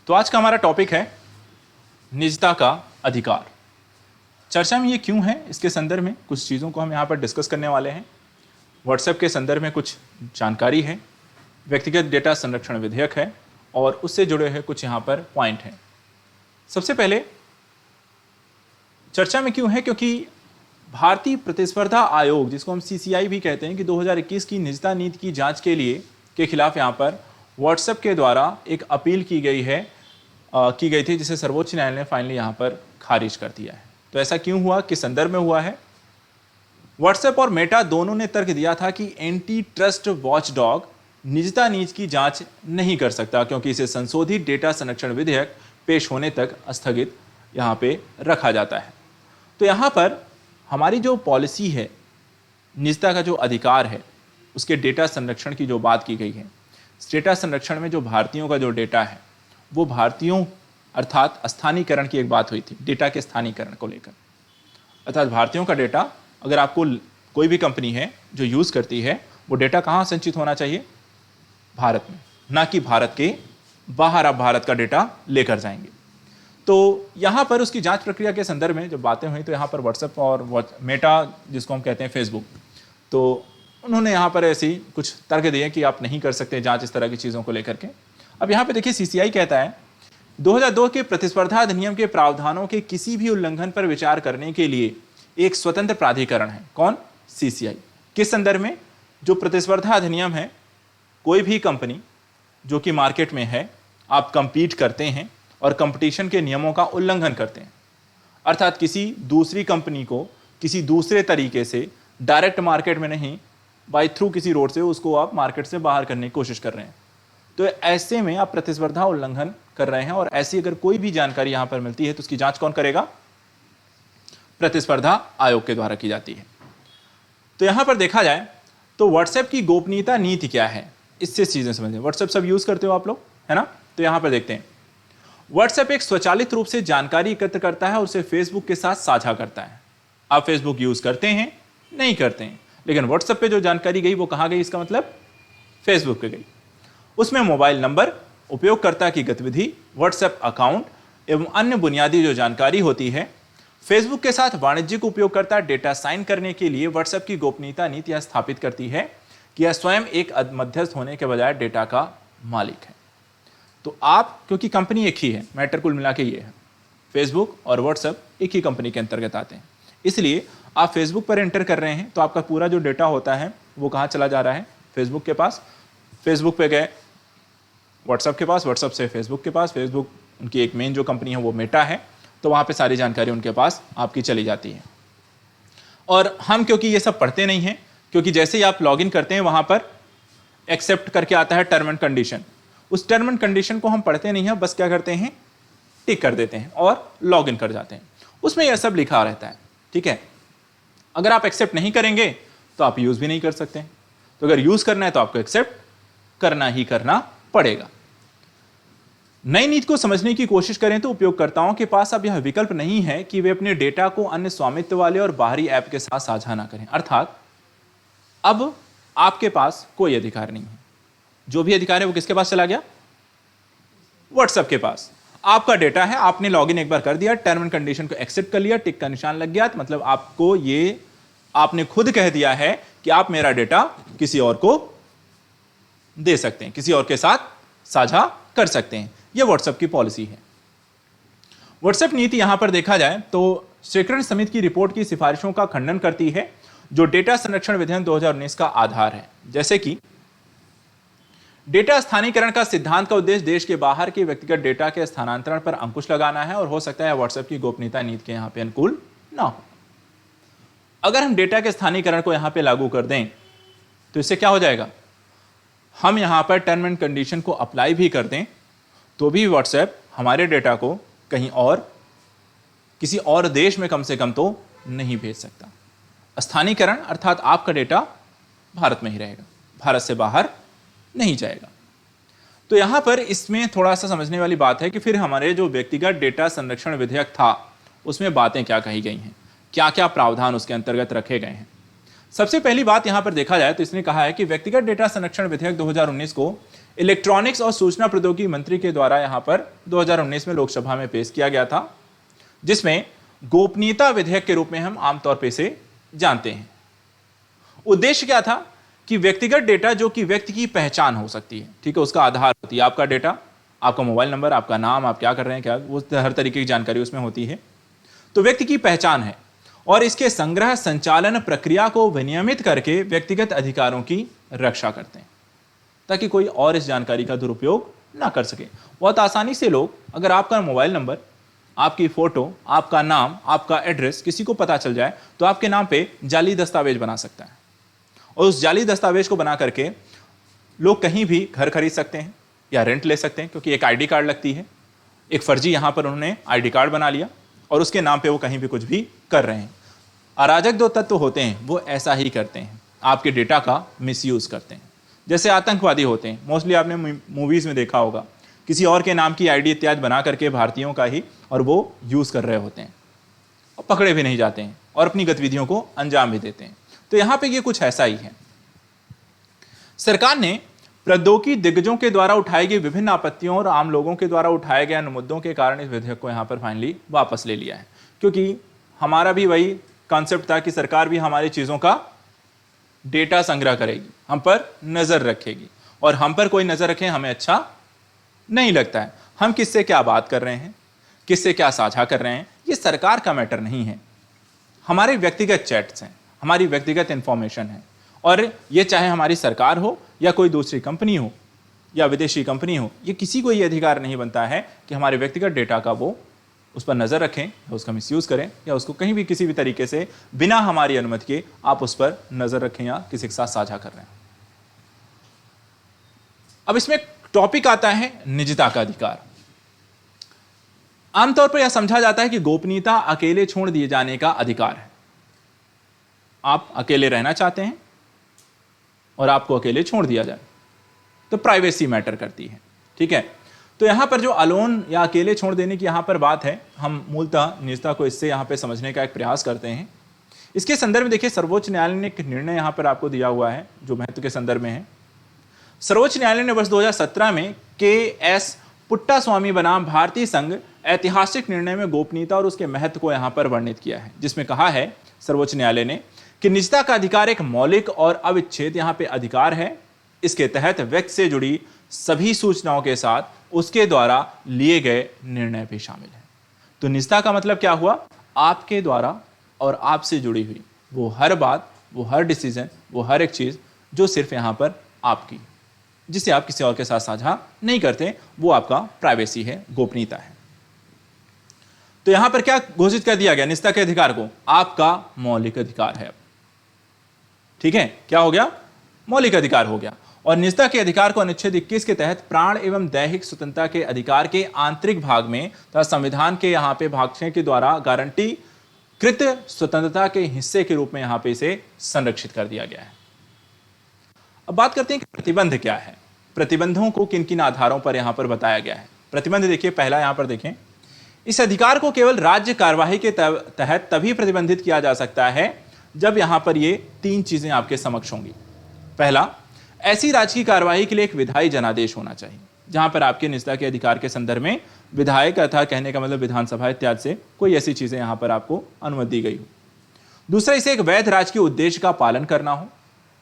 तो आज का हमारा टॉपिक है निजता का अधिकार। चर्चा में ये क्यों है, इसके संदर्भ में कुछ चीज़ों को हम यहाँ पर डिस्कस करने वाले हैं। व्हाट्सएप के संदर्भ में कुछ जानकारी है, व्यक्तिगत डेटा संरक्षण विधेयक है और उससे जुड़े हुए कुछ यहाँ पर पॉइंट हैं। सबसे पहले चर्चा में क्यों है, क्योंकि भारतीय प्रतिस्पर्धा आयोग, जिसको हम CCI भी कहते हैं, कि 2021 की निजता नीति की जांच के खिलाफ यहाँ पर व्हाट्सएप के द्वारा एक अपील की गई थी, जिसे सर्वोच्च न्यायालय ने फाइनली यहाँ पर खारिज कर दिया है। तो ऐसा क्यों हुआ, किस संदर्भ में हुआ है? व्हाट्सएप और मेटा दोनों ने तर्क दिया था कि एंटी ट्रस्ट वॉचडॉग निजता नीति की जांच नहीं कर सकता, क्योंकि इसे संशोधित डेटा संरक्षण विधेयक पेश होने तक स्थगित यहाँ पे रखा जाता है। तो यहाँ पर हमारी जो पॉलिसी है, निजता का जो अधिकार है, उसके डेटा संरक्षण की जो बात की गई है, डेटा संरक्षण में जो भारतीयों का जो डेटा है, वो भारतीयों अर्थात स्थानीयकरण की एक बात हुई थी, डेटा के स्थानीयकरण को लेकर। अर्थात भारतीयों का डेटा, अगर आपको कोई भी कंपनी है जो यूज़ करती है, वो डेटा कहाँ संचित होना चाहिए? भारत में, ना कि भारत के बाहर आप भारत का डेटा लेकर जाएंगे। तो यहाँ पर उसकी जांच प्रक्रिया के संदर्भ में जब बातें हुई, तो यहाँ पर व्हाट्सएप और मेटा, जिसको हम कहते हैं फेसबुक, तो उन्होंने यहाँ पर ऐसी कुछ तर्क दिए कि आप नहीं कर सकते जांच इस तरह की चीज़ों को लेकर के। अब यहाँ पे देखिए, CCI कहता है 2002 के प्रतिस्पर्धा अधिनियम के प्रावधानों के किसी भी उल्लंघन पर विचार करने के लिए एक स्वतंत्र प्राधिकरण है। कौन? CCI। किस संदर्भ में? जो प्रतिस्पर्धा अधिनियम है, कोई भी कंपनी जो कि मार्केट में है, आप कंपीट करते हैं और कंपटीशन के नियमों का उल्लंघन करते हैं, अर्थात किसी दूसरी कंपनी को किसी दूसरे तरीके से डायरेक्ट मार्केट में नहीं, बाय थ्रू किसी रोड से उसको आप मार्केट से बाहर करने की कोशिश कर रहे हैं, तो ऐसे में आप प्रतिस्पर्धा उल्लंघन कर रहे हैं। और ऐसी अगर कोई भी जानकारी यहां पर मिलती है तो उसकी जांच कौन करेगा? प्रतिस्पर्धा आयोग के द्वारा की जाती है। तो यहां पर देखा जाए तो व्हाट्सएप की गोपनीयता नीति क्या है, इससे चीजें समझें। व्हाट्सएप सब यूज करते हो आप लोग, है ना? तो यहां पर देखते हैं, व्हाट्सएप एक स्वचालित रूप से जानकारी एकत्र करता है और उसे फेसबुक के साथ साझा करता है। आप फेसबुक यूज करते हैं? नहीं करते हैं, लेकिन व्हाट्सएप पे जो जानकारी गई वो कहां गई? इसका मतलब फेसबुक पे गई। उसमें मोबाइल नंबर, उपयोगकर्ता की गतिविधि, व्हाट्सएप अकाउंट एवं अन्य बुनियादी जो जानकारी होती है। फेसबुक के साथ वाणिज्यिक उपयोगकर्ता डेटा साइन करने के लिए व्हाट्सएप की गोपनीयता नीति यह स्थापित करती है कि यह स्वयं एक मध्यस्थ होने के बजाय डेटा का मालिक है। तो आप, क्योंकि कंपनी एक ही है, मैटर कुल मिला के ये है, फेसबुक और व्हाट्सएप एक ही कंपनी के अंतर्गत आते हैं, इसलिए आप फेसबुक पर एंटर कर रहे हैं तो आपका पूरा जो डेटा होता है वो कहाँ चला जा रहा है? फेसबुक के पास। फेसबुक पे गए व्हाट्सएप के पास, व्हाट्सएप से फेसबुक के पास, फेसबुक उनकी एक मेन जो कंपनी है वो मेटा है, तो वहाँ पे सारी जानकारी उनके पास आपकी चली जाती है। और हम क्योंकि ये सब पढ़ते नहीं हैं, क्योंकि जैसे ही आप लॉगिन करते हैं वहाँ पर एक्सेप्ट करके आता है टर्म एंड कंडीशन, उस टर्म एंड कंडीशन को हम पढ़ते नहीं हैं, बस क्या करते हैं, टिक कर देते हैं और लॉग इन कर जाते हैं। उसमें यह सब लिखा रहता है, ठीक है। अगर आप एक्सेप्ट नहीं करेंगे तो आप यूज भी नहीं कर सकते। तो अगर यूज करना है तो आपको एक्सेप्ट करना ही करना पड़ेगा। नई नीति को समझने की कोशिश करें तो उपयोगकर्ताओं के पास अब यह विकल्प नहीं है कि वे अपने डेटा को अन्य स्वामित्व वाले और बाहरी ऐप के साथ साझा ना करें। अर्थात अब आपके पास कोई अधिकार नहीं है, जो भी अधिकार है वो किसके पास चला गया? व्हाट्सएप के पास। आपका डेटा है, आपने लॉगिन एक बार कर दिया, टर्म एंड कंडीशन को एक्सेप्ट कर लिया, टिक का निशान लग गया, तो मतलब आपको ये, आपने खुद कह दिया है कि आप मेरा डेटा किसी और को दे सकते हैं, किसी और के साथ साझा कर सकते हैं। यह व्हाट्सएप की पॉलिसी है। व्हाट्सएप नीति यहां पर देखा जाए तो स्वीकृत समिति की रिपोर्ट की सिफारिशों का खंडन करती है, जो डेटा संरक्षण विधेयक 2019 का आधार है। जैसे कि डेटा स्थानीयकरण का सिद्धांत का उद्देश्य देश के बाहर के व्यक्तिगत डेटा के स्थानांतरण पर अंकुश लगाना है, और हो सकता है व्हाट्सएप की गोपनीयता नीति के यहां पे अनुकूल ना हो। अगर हम डेटा के स्थानीयकरण को यहां पे लागू कर दें तो इससे क्या हो जाएगा? हम यहां पर टर्म एंड कंडीशन को अप्लाई भी कर दें तो भी व्हाट्सएप हमारे डेटा को कहीं और, किसी और देश में कम से कम तो नहीं भेज सकता। स्थानीयकरण अर्थात आपका डेटा भारत में ही रहेगा, भारत से बाहर नहीं जाएगा। तो यहां पर इसमें थोड़ा सा समझने वाली बात है कि फिर हमारे जो व्यक्तिगत डेटा संरक्षण विधेयक था उसमें बातें क्या कही गई हैं, क्या क्या प्रावधान उसके अंतर्गत रखे गए हैं। सबसे पहली बात यहां पर देखा जाए तो इसने कहा है कि व्यक्तिगत डेटा संरक्षण विधेयक 2019 को इलेक्ट्रॉनिक्स और सूचना प्रौद्योगिकी मंत्री के द्वारा यहां पर 2019 में लोकसभा में पेश किया गया था, जिसमें गोपनीयता विधेयक के रूप में हम आमतौर पर इसे जानते हैं। उद्देश्य क्या था कि व्यक्तिगत डेटा जो कि व्यक्ति की पहचान हो सकती है, ठीक है, उसका आधार होती है आपका डेटा, आपका मोबाइल नंबर, आपका नाम, आप क्या कर रहे हैं, क्या, वो हर तरीके की जानकारी उसमें होती है, तो व्यक्ति की पहचान है, और इसके संग्रह, संचालन प्रक्रिया को विनियमित करके व्यक्तिगत अधिकारों की रक्षा करते हैं ताकि कोई और इस जानकारी का दुरुपयोग ना कर सके। बहुत आसानी से लोग, अगर आपका मोबाइल नंबर, आपकी फोटो, आपका नाम, आपका एड्रेस किसी को पता चल जाए तो आपके नाम पे जाली दस्तावेज बना सकता है, और उस जाली दस्तावेज को बना करके लोग कहीं भी घर खरीद सकते हैं या रेंट ले सकते हैं, क्योंकि एक आईडी कार्ड लगती है। एक फर्जी यहां पर उन्होंने आईडी कार्ड बना लिया और उसके नाम पे वो कहीं भी कुछ भी कर रहे हैं। अराजक दो तत्व होते हैं वो ऐसा ही करते हैं, आपके डेटा का मिसयूज करते हैं। जैसे आतंकवादी होते हैं, मोस्टली आपने मूवीज में देखा होगा, किसी और के नाम की आईडी इत्यादि बना करके भारतीयों का ही, और वो यूज कर रहे होते हैं, और पकड़े भी नहीं जाते हैं और अपनी गतिविधियों को अंजाम भी देते हैं। तो यहां पे ये कुछ ऐसा ही है। सरकार ने प्रौद्योगिकी दिग्गजों के द्वारा उठाई गई विभिन्न आपत्तियों और आम लोगों के द्वारा उठाए गए मुद्दों के कारण इस विधेयक को यहां पर फाइनली वापस ले लिया है, क्योंकि हमारा भी वही कॉन्सेप्ट था कि सरकार भी हमारी चीजों का डेटा संग्रह करेगी, हम पर नजर रखेगी, और हम पर कोई नजर रखे हमें अच्छा नहीं लगता है। हम किससे क्या बात कर रहे हैं, किससे क्या साझा कर रहे हैं, ये सरकार का मैटर नहीं है। हमारे व्यक्तिगत चैट्स हैं, हमारी व्यक्तिगत इंफॉर्मेशन है, और ये चाहे हमारी सरकार हो या कोई दूसरी कंपनी हो या विदेशी कंपनी हो, ये किसी को ये अधिकार नहीं बनता है कि हमारे व्यक्तिगत डेटा का वो उस पर नजर रखें या उसका मिसयूज करें या उसको कहीं भी किसी भी तरीके से बिना हमारी अनुमति के आप उस पर नजर रखें या किसी के साथ साझा कर रहे हैं। अब इसमें टॉपिक आता है निजता का अधिकार। आमतौर पर यह समझा जाता है कि गोपनीयता अकेले छोड़ दिए जाने का अधिकार है। आप अकेले रहना चाहते हैं और आपको अकेले छोड़ दिया जाए तो प्राइवेसी मैटर करती है, ठीक है। तो यहां पर जो अलोन या अकेले छोड़ देने की यहां पर बात है, हम मूलतः निजता को इससे यहां पर समझने का एक प्रयास करते हैं। इसके संदर्भ में देखिए, सर्वोच्च न्यायालय ने एक निर्णय यहां पर आपको दिया हुआ है जो महत्व के संदर्भ में है। सर्वोच्च न्यायालय ने वर्ष 2017 में के.एस. पुट्टास्वामी बनाम भारतीय संघ ऐतिहासिक निर्णय में गोपनीयता और उसके महत्व को यहां पर वर्णित किया है, जिसमें कहा है सर्वोच्च न्यायालय ने कि निजता का अधिकार एक मौलिक और अविच्छेद यहां पे अधिकार है। इसके तहत व्यक्ति से जुड़ी सभी सूचनाओं के साथ उसके द्वारा लिए गए निर्णय भी शामिल है। तो निजता का मतलब क्या हुआ? आपके द्वारा और आपसे जुड़ी हुई वो हर बात, वो हर डिसीजन, वो हर एक चीज जो सिर्फ यहां पर आपकी, जिसे आप किसी और के साथ साझा नहीं करते, वो आपका प्राइवेसी है, गोपनीयता है। तो यहां पर क्या घोषित कर दिया गया? निजता के अधिकार को आपका मौलिक अधिकार है। ठीक है, क्या हो गया? मौलिक अधिकार हो गया। और निजता के अधिकार को अनुच्छेद 21 के तहत प्राण एवं दैहिक स्वतंत्रता के अधिकार के आंतरिक भाग में तथा संविधान के यहां पे भाग 6 के द्वारा गारंटी कृत स्वतंत्रता के हिस्से के रूप में यहां पे इसे संरक्षित कर दिया गया है। अब बात करते हैं कि प्रतिबंध क्या है, प्रतिबंधों को किन किन आधारों पर यहां पर बताया गया है। प्रतिबंध देखिए, पहला यहां पर देखें, इस अधिकार को केवल राज्य कार्यवाही के तहत तभी प्रतिबंधित किया जा सकता है जब यहां पर ये तीन चीजें आपके समक्ष होंगी। पहला, ऐसी राज्य की कार्यवाही के लिए एक विधायी जनादेश होना चाहिए, जहां पर आपके निजता के अधिकार के संदर्भ में विधायक अर्थात कहने का मतलब विधानसभा इत्यादि से कोई ऐसी चीजें यहां पर आपको अनुमति दी गई हो। दूसरा, इसे एक वैध राज्य के उद्देश्य का पालन करना हो,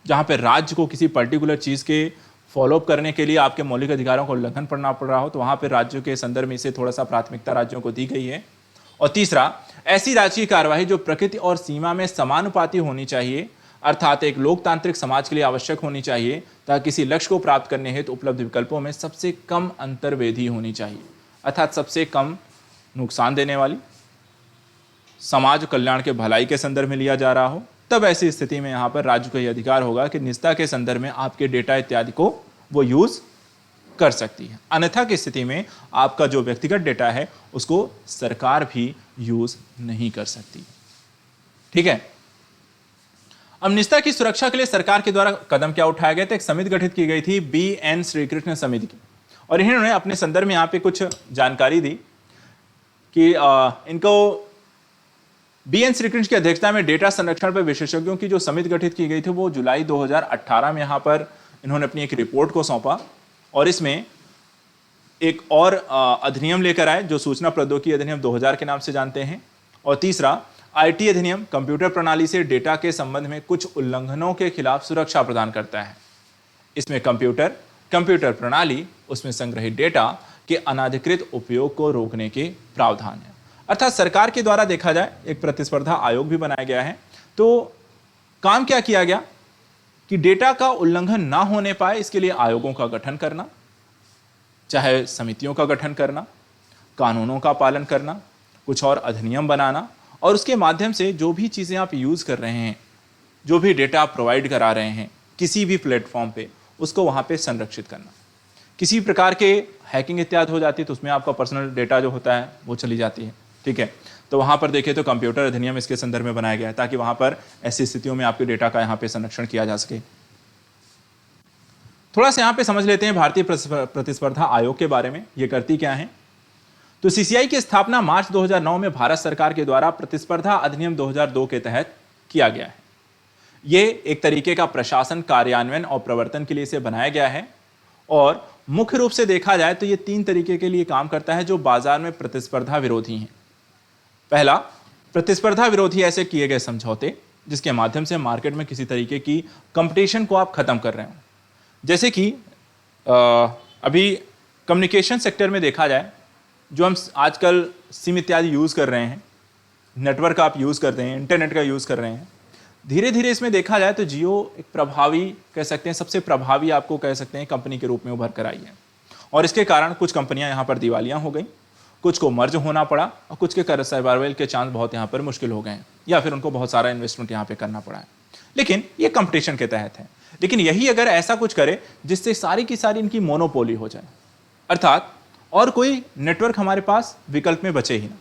जहां पर राज्य को किसी पर्टिकुलर चीज के फॉलोअप करने के लिए आपके मौलिक अधिकारों को उल्लंघन करना पड़ रहा हो, तो वहां पर राज्यों के संदर्भ में इसे थोड़ा सा प्राथमिकता राज्यों को दी गई है। और तीसरा, ऐसी राज्य की कार्यवाही जो प्रकृति और सीमा में समानुपाती होनी चाहिए, अर्थात एक लोकतांत्रिक समाज के लिए आवश्यक होनी चाहिए, ताकि किसी लक्ष्य को प्राप्त करने हेतु उपलब्ध विकल्पों में सबसे कम अंतर्वेदी होनी चाहिए, अर्थात सबसे कम नुकसान देने वाली, समाज कल्याण के भलाई के संदर्भ में लिया जा रहा हो। तब ऐसी स्थिति में यहां पर राज्य को यह अधिकार होगा कि निजता के संदर्भ में आपके डेटा इत्यादि को वो यूज कर सकती है। अन्यथा की स्थिति में आपका जो व्यक्तिगत डेटा है उसको सरकार भी यूज नहीं कर सकती। ठीक है, अब निजता की सुरक्षा के लिए सरकार के द्वारा कदम क्या उठाया गया था? एक समिति गठित की गई थी, बी.एन. श्रीकृष्ण समिति की, और इन्होंने अपने संदर्भ में यहां पे कुछ जानकारी दी कि इनको बी.एन. श्रीकृष्ण की अध्यक्षता में डेटा संरक्षण पर विशेषज्ञों की जो समिति गठित की गई थी वो जुलाई 2018 में यहां पर इन्होंने अपनी एक रिपोर्ट को सौंपा, और इसमें एक और अधिनियम लेकर आए जो सूचना प्रौद्योगिकी अधिनियम 2000 के नाम से जानते हैं। और तीसरा आईटी अधिनियम कंप्यूटर प्रणाली से डेटा के संबंध में कुछ उल्लंघनों के खिलाफ सुरक्षा प्रदान करता है। इसमें कंप्यूटर प्रणाली, उसमें संग्रहित डेटा के अनाधिकृत उपयोग को रोकने के प्रावधान है। अर्थात सरकार के द्वारा देखा जाए एक प्रतिस्पर्धा आयोग भी बनाया गया है। तो काम क्या किया गया कि डेटा का उल्लंघन ना होने पाए इसके लिए आयोगों का गठन करना, चाहे समितियों का गठन करना, कानूनों का पालन करना, कुछ और अधिनियम बनाना, और उसके माध्यम से जो भी चीज़ें आप यूज़ कर रहे हैं, जो भी डेटा आप प्रोवाइड करा रहे हैं किसी भी प्लेटफॉर्म पे, उसको वहाँ पे संरक्षित करना। किसी प्रकार के हैकिंग इत्यादि हो जाती है तो उसमें आपका पर्सनल डेटा जो होता है वो चली जाती है, ठीक है। तो वहाँ पर देखें तो कंप्यूटर अधिनियम इसके संदर्भ में बनाया गया है ताकि वहाँ पर ऐसी स्थितियों में आपके डेटा का यहाँ पे संरक्षण किया जा सके। थोड़ा सा यहाँ पे समझ लेते हैं भारतीय प्रतिस्पर्धा आयोग के बारे में, ये करती क्या है। तो सीसीआई की स्थापना मार्च 2009 में भारत सरकार के द्वारा प्रतिस्पर्धा अधिनियम 2002 के तहत किया गया है। ये एक तरीके का प्रशासन, कार्यान्वयन और प्रवर्तन के लिए इसे बनाया गया है। और मुख्य रूप से देखा जाए तो ये 3 तरीके के लिए काम करता है जो बाजार में प्रतिस्पर्धा विरोधी हैं। पहला, प्रतिस्पर्धा विरोधी ऐसे किए गए समझौते जिसके माध्यम से मार्केट में किसी तरीके की कंपटीशन को आप खत्म कर रहे हो। जैसे कि अभी कम्युनिकेशन सेक्टर में देखा जाए, जो हम आजकल सिम इत्यादि यूज़ कर रहे हैं, नेटवर्क आप यूज़ करते हैं, इंटरनेट का यूज़ कर रहे हैं, धीरे धीरे इसमें देखा जाए तो जियो एक प्रभावी कह सकते हैं, सबसे प्रभावी आपको कह सकते हैं कंपनी के रूप में उभर कर आई है। और इसके कारण कुछ कंपनियां यहाँ पर दिवालियाँ हो गई, कुछ को मर्ज होना पड़ा और कुछ के सर्वाइवल के चांस बहुत यहाँ पर मुश्किल हो गए हैं, या फिर उनको बहुत सारा इन्वेस्टमेंट यहाँ पे करना पड़ा है। लेकिन ये कंपटीशन के तहत है। लेकिन यही अगर ऐसा कुछ करे जिससे सारी की सारी इनकी मोनोपोली हो जाए, अर्थात और कोई नेटवर्क हमारे पास विकल्प में बचे ही ना,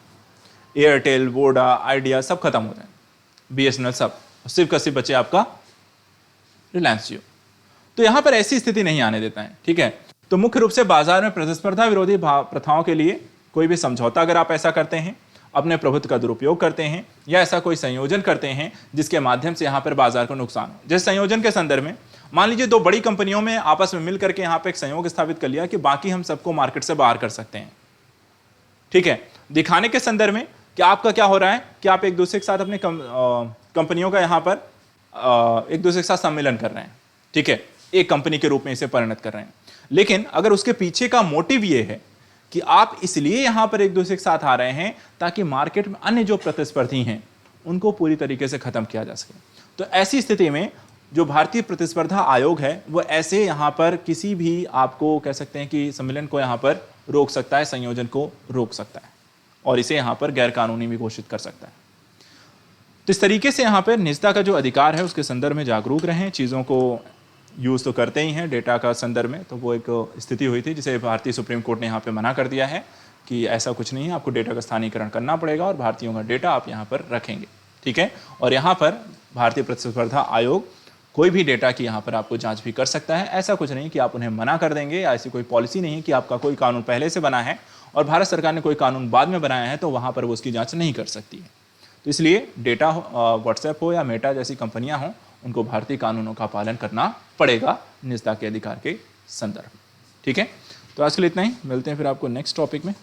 एयरटेल, वोडा, आइडिया सब खत्म हो जाए, बीएसएनएल सब, सिर्फ का सिर्फ बचे आपका रिलायंस जियो। तो यहां पर ऐसी स्थिति नहीं आने देता है, ठीक है। तो मुख्य रूप से बाजार में प्रतिस्पर्धा विरोधी प्रथाओं के लिए कोई भी समझौता अगर आप ऐसा करते हैं, अपने प्रभुत्व का दुरुपयोग करते हैं, या ऐसा कोई संयोजन करते हैं जिसके माध्यम से यहाँ पर बाजार को नुकसान हो। जैसे संयोजन के संदर्भ में मान लीजिए 2 बड़ी कंपनियों में आपस में मिलकर के यहाँ पे एक संयोग स्थापित कर लिया कि बाकी हम सबको मार्केट से बाहर कर सकते हैं, ठीक है। दिखाने के संदर्भ में कि आपका क्या हो रहा है कि आप एक दूसरे के साथ अपने कंपनियों का यहाँ पर एक दूसरे के साथ सम्मेलन कर रहे हैं, ठीक है, एक कंपनी के रूप में इसे परिणत कर रहे हैं। लेकिन अगर उसके पीछे का मोटिव ये है कि आप इसलिए यहां पर एक दूसरे के साथ आ रहे हैं ताकि मार्केट में अन्य जो प्रतिस्पर्धी हैं उनको पूरी तरीके से खत्म किया जा सके, तो ऐसी स्थिति में जो भारतीय प्रतिस्पर्धा आयोग है वो ऐसे यहां पर किसी भी आपको कह सकते हैं कि सम्मेलन को यहां पर रोक सकता है, संयोजन को रोक सकता है और इसे यहां पर गैर कानूनी भी घोषित कर सकता है। तो इस तरीके से यहां पर निजता का जो अधिकार है उसके संदर्भ में जागरूक रहें। चीज़ों को यूज़ तो करते ही हैं डेटा का संदर्भ में, तो वो एक स्थिति हुई थी जिसे भारतीय सुप्रीम कोर्ट ने यहाँ पे मना कर दिया है कि ऐसा कुछ नहीं है, आपको डेटा का स्थानीयकरण करना पड़ेगा और भारतीयों का डेटा आप यहाँ पर रखेंगे, ठीक है। और यहाँ पर भारतीय प्रतिस्पर्धा आयोग कोई भी डेटा की यहाँ पर आपको जांच भी कर सकता है। ऐसा कुछ नहीं कि आप उन्हें मना कर देंगे, या ऐसी कोई पॉलिसी नहीं कि आपका कोई कानून पहले से बना है और भारत सरकार ने कोई कानून बाद में बनाया है तो वहाँ पर वो उसकी जाँच नहीं कर सकती है। तो इसलिए डेटा व्हाट्सएप हो या मेटा जैसी कंपनियाँ हों, उनको भारतीय कानूनों का पालन करना पड़ेगा निजता के अधिकार के संदर्भ में, ठीक है। तो आज के लिए इतना ही, मिलते हैं फिर आपको नेक्स्ट टॉपिक में।